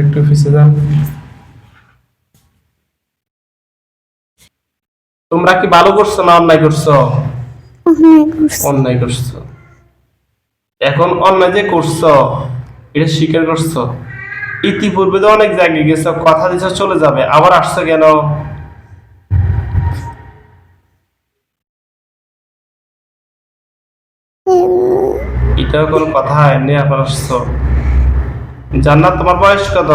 একটু অফিসে যান। তোমরা কি ভালো করছো না অন্যায় করছো? অন্যায় করছো। এখন অন্যায় যে করছো এটা স্বীকার করছো। ইতিপূর্বে তো অনেক জায়গায় গেছো, কথা দিছো চলে যাবে, আবার আসছো কেন? এটাও কোনো কথা? এমনি আবার আসছো। জান্নাত, তোমার বয়স কত?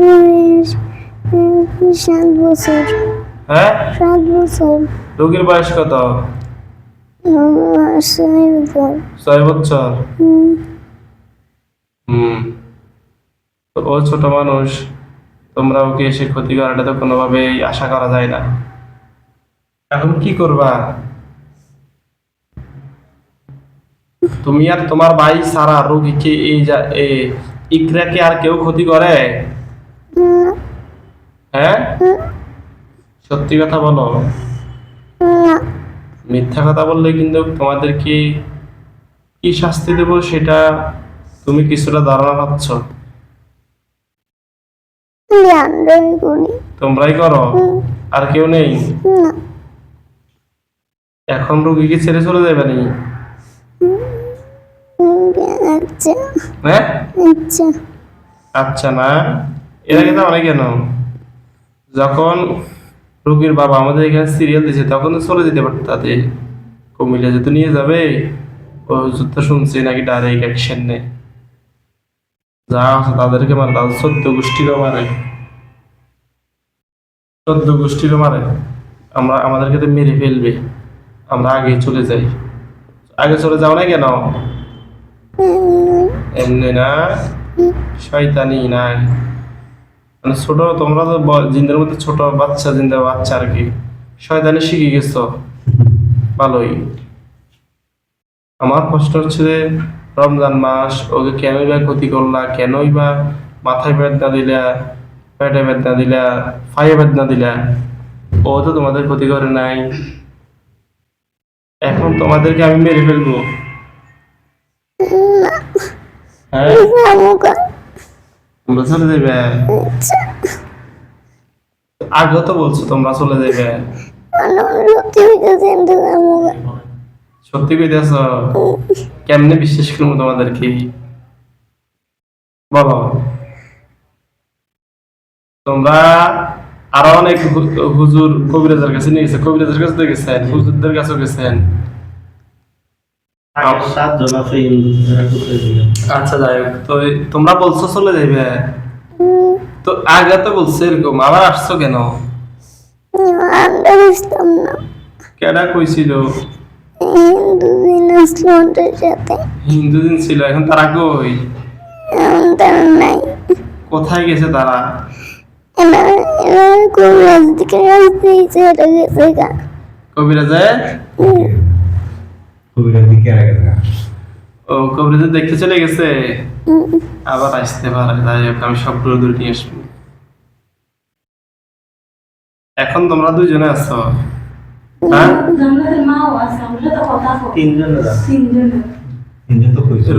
বয়স 7 বছর। হ্যাঁ, 7 বছর। রোগীর বয়স কত? 6 বছর। 6 বছর। হুম। তো ও ছোট মানুষ, তোমরা ওকে এসে ক্ষতি করাটা তো কোনোভাবেই আশা করা যায় না। এখন কি করবা? তুমি আর তোমার ভাই সারা রোগীকে ইকরাকে আর কেউ ক্ষতি করে? হ্যাঁ, সত্যি কথা বলো। মিথ্যা কথা বললে কিন্তু তোমাদের কি কি শাস্তি দেবো সেটা তুমি কিছুটা ধারণা পাচ্ছ। আমরাই করি। তোমরাই করো, আর কেউ নেই? না। এখন রোগীকে ছেড়ে চলে যাবে নি? আচ্ছা। হ্যাঁ, আচ্ছা। আচ্ছা না, এর আগে তো অনেক কেন, যখন রোগীর বাবা আমাদের এখানে সিরিয়াল দিছে তখন তো চলে যেতে পারত তাদের কুমিল্লা যেহেতু নিয়ে যাবে। ও যুদ্ধ শুনছি নাকি ডাইরেক্ট অ্যাকশন নেই, যা আছে তাদেরকে মারে, তাদের 14 গোষ্ঠীরও মারে, 14 গোষ্ঠীরও মারে। আমাদেরকে তো মেরে ফেলবে, আমরা আগে চলে যাই। আগে চলে যাও না কেন? এমনি না, শয়তানি না, মানে ছোট তোমরা তো জিন্দের মধ্যে ছোট বাচ্চা, জিন্দা বাচ্চা আর কি, শয়তানি শিখে গেছো ভালোই। আমার প্রশ্ন হচ্ছে যে রমজান মাস ওকে কেনই বা ক্ষতি করলা, কেনই বা মাথায় বেদনা দিলা, পেটে বেদনা দিলা, পায়ে বেদনা দিলা? ও তো তোমাদের ক্ষতি করে নাই, এখন তোমাদেরকে আমি মেরে ফেলবো? হ্যাঁ, তোমরা চলে যাবে? আগে তো বলছো তোমরা চলে যাবে। সত্যি কইতেছ? কেমনে বিশ্বাস করবো তোমাদেরকে, বলো? তোমরা আরো অনেক হুজুর কবিরাজের কাছে নিয়ে গেছে, কবিরাজের কাছে তো গেছেন, হুজুরদের কাছেও গেছেন। আচ্ছা যাই হোক, তো তোমরা বলছো চলে যাবে, তো আগে তো বলছো এরকম, আবার আসছো কেন? আমরা বুঝতাম না। কেডা কইছিল? হিন্দুদিন আসলো ওদের সাথে। হিন্দু দিন ছিল, এখন তারা কই? এখন তারা নাই। কোথায় গেছে তারা? এরা কবিরাজ দিকে রাস্তায় ছেড়ে গেছে গা। কবিরাজে? ও কবিরাজে দেখতে চলে গেছে, আবার আসতে পারে। যাই হোক, আমি সবগুলো দূরে নিয়ে আসবো। এখন তোমরা দুইজনে আছো? হ্যাঁ,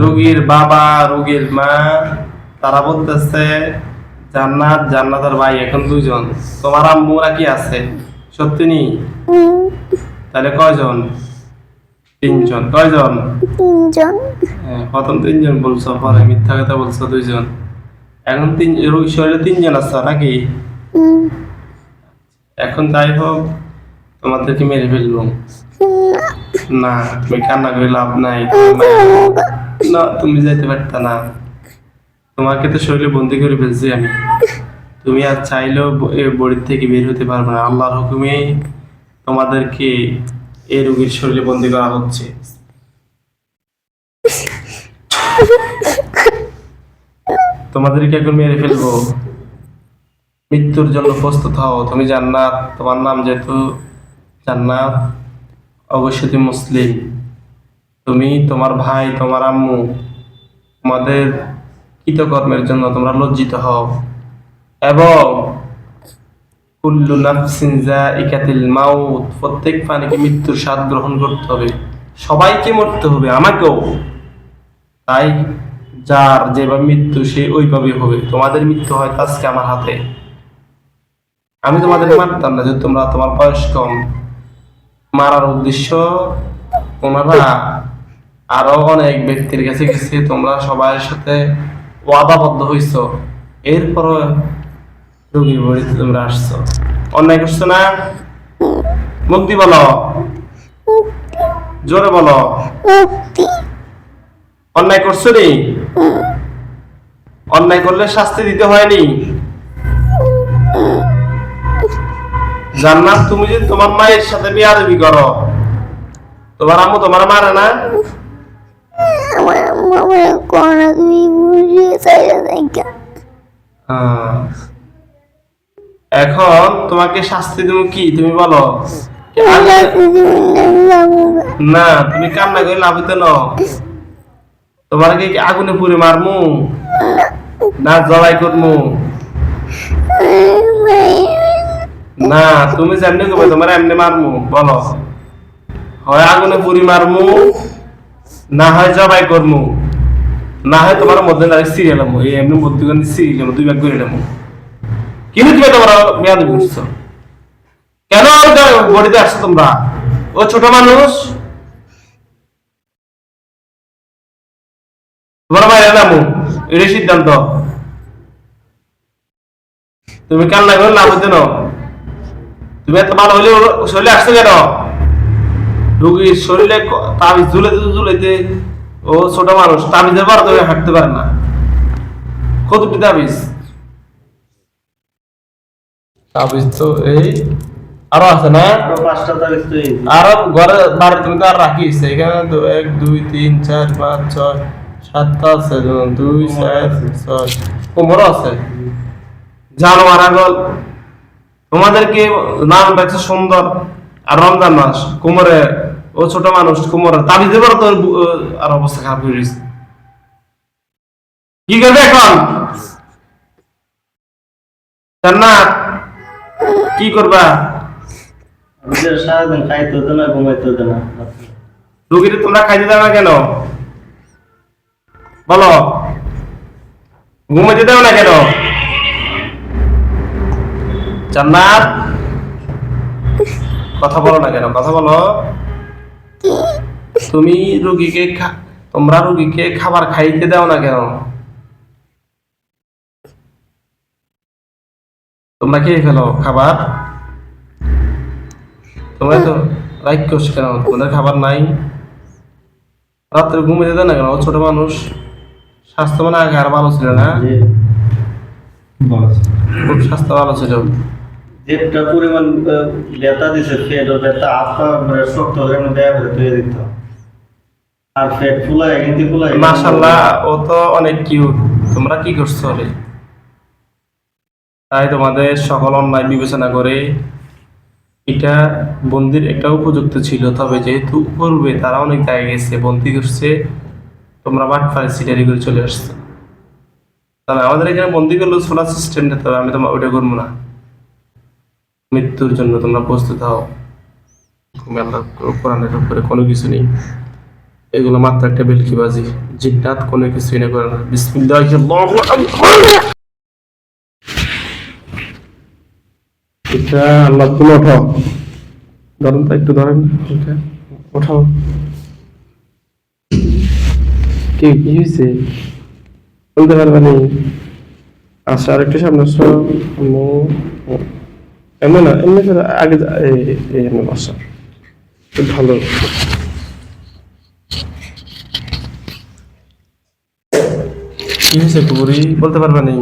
রোগীর বাবা, রোগীর মা, তারা বলতেছে জান্নাত, জান্নাতের ভাই এখন দুইজন। তোমার আম্মুরা কি আছে? সত্যি নি? তাহলে কয়জন? 3জন। কয়জন? 3 জন। হ্যাঁ, প্রথম 3জন বলছো, পরে মিথ্যা কথা বলছো 2জন। এখন রোগী শরীরে 3জন আছে নাকি? এখন যাই হোক, তোমাদেরকে মেরে ফেলবো। না, তুমি কান্না করে লাভ নাই, না তুমি যাইতে পারতা না, তোমাকে তো শরীরে বন্দি করে ফেলছি আমি। তুমি আর চাইলেও এই বড়ির থেকে বের হতে পারবে না, আল্লাহর হুকুমে তোমাদেরকে এই রোগীর শরীরে বন্দি করা হচ্ছে। তোমাদেরকে এখন মেরে ফেলবো, মৃত্যুর জন্য প্রস্তুত হও। তুমি জান্নাত, তোমার নাম যেহেতু জান্নাত, অবশ্যই তুমি মুসলিম। তুমি, তোমার ভাই, তোমার আম্মু, তোমাদের কৃতকর্মের জন্য তোমরা লজ্জিত হও। এবং কুল্লু নাফসিন যায়িকাতুল মাউত, প্রত্যেক প্রাণীকে মৃত্যুর স্বাদ গ্রহণ করতে হবে, সবাইকে মরতে হবে, আমাকেও। তাই যার যেভাবে মৃত্যু সে ওইভাবে হবে। তোমাদের মৃত্যু হয়তো আজকে আমার হাতে। আমি তোমাদের মারতাম না, যে তোমরা তোমার বয়স কম। মারার উদ্দেশ্য ওনারা আরো অনেক ব্যক্তির কাছে গেছে, তোমরা সবার সাথে ওয়াদাবদ্ধ হইছ, এরপর রোগীর বাড়িতে তোমরা আসছো। অন্যায় করছো না? মুক্তি বলো, জোরে বলো। মুক্তি। অন্যায় করছো নি? অন্যায় করলে শাস্তি দিতে হয়নি? জান্নাত, তুমি যে তোমার মায়ের সাথে বিয়াদবি করো, তোমার আম্মু তোমার মারে না? আমার আম্মু আমার কোনা তুমি বুঝিয়ে চাইলে দেখা। হ্যাঁ। এখন তোমাকে শাস্তি দেবো কি তুমি বলো? না, তুমি কান্না করে লাভ হইতো না। তোমার কি আগুনে পুড়ে মারমু না জবাই করমু? না, তুমি যেমনি করবে তোমার এমনি মারমু, বলো। হয় আগুনে পুড়ি মারমু, না হয় জবাই করমু, না হয় তোমার মধ্যে সিরিয়াল এই এমনি মধ্যখানে সিরিয়াল দুই ভাগ করে নেবো। কিন্তু তুমি তোমার মেয়াদ বুঝছো কেন? বডিতে আসছো তোমরা, ও ছোট মানুষ, তোমার মায়ের নামু, এটাই সিদ্ধান্ত। তুমি কান্না করে লাভ হইতে না। তুমি এত ভালো হইলে শরীরে আসছো কেন? রোগীর শরীরে তাবিজ ঝুলাইতে ঝুলাইতে, ও ছোট মানুষ, তাবিজের পর তুমি হাঁটতে পারে না। কতটি তাবিজ? তাবিজ তো এই আরো আছে না? আরো 5টা তারিখ তো এই। আরো ঘরে বাড়ি তুমি তো আর রাখিস, এখানে তো 1 2 3 4 5 6 7টা আছে, 2 4 6 কোমরও আছে। জানোয়ার আগল তোমাদেরকে নাম রাখছে সুন্দর, আর রমজান মাস কোমরে, ও ছোট মানুষ কোমরে তাবিজ দেবার তো আর অবস্থা খারাপ হয়ে গেছে। কি করবে এখন? জান্নাত, কি করবা? আমাদের সারাদিন খাইতে হতো না, ঘুমাইতে হতো না। রুগীরে তোমরা খাইতে দাও না কেন বলো? ঘুমাইতে দাও না কেন? জান্নাত, কথা বলো না কেন? কথা বলো। তুমি তোমরা রুগীকে খাবার খাইতে দাও না কেন? তোমরা খেয়ে ফেলো খাবার। তোমরা তো লাইক করছো কেন? তোমাদের খাবার নাই। রাত্রে ঘুমিয়ে দাও না কেন? ও ছোট মানুষ, স্বাস্থ্য মানে আগে আর ভালো ছিল না? যে খুব স্বাস্থ্য ভালো ছিল। যেটা পরিমাণ ব্যথা দিছে, ফেট ও ব্যথা আত্মা মানে শক্ত হয়ে আমি দেয়া করে তৈরি দিত। আর ফেট ফুলায় কিন্তু ফুলায়। মাশাআল্লাহ, ও তো অনেক কিউট। তোমরা কি করছো রে? তাই তোমাদের সকল অন্যায় বিবেচনা করে এটা বন্দির একটা উপযুক্ত ছিল, তবে যেহেতু পূর্বে তারা অনেক জায়গায় গেছে, বন্দি করছে, তোমরা বাটফারে সিটারি করে চলে আসছো। তবে আমাদের এখানে বন্দি করলো সোলার সিস্টেমটা, তবে আমি তোমার ওইটা করবো না। মৃত্যুর জন্য তোমরা প্রস্তুত হও। আল্লাহ কোরআনের উপরে কোনো কিছু নেই, এগুলো মাত্র একটা বেলকিবাজি, জিন্নাত কোনো কিছুই না করে না। বিসমিল্লাহির রহমানির এটা আল্লাহ, তুমি ওঠাও, ধরেন তো একটু ধরেন, এটা ওঠাও। কি কি হয়েছে বলতে পারবে না? আচ্ছা, আর একটু সামনে আসো। এমনি না, এমনি করে আগে এমনি বসা, খুব ভালো। কি হয়েছে কুকুরি বলতে পারবে না?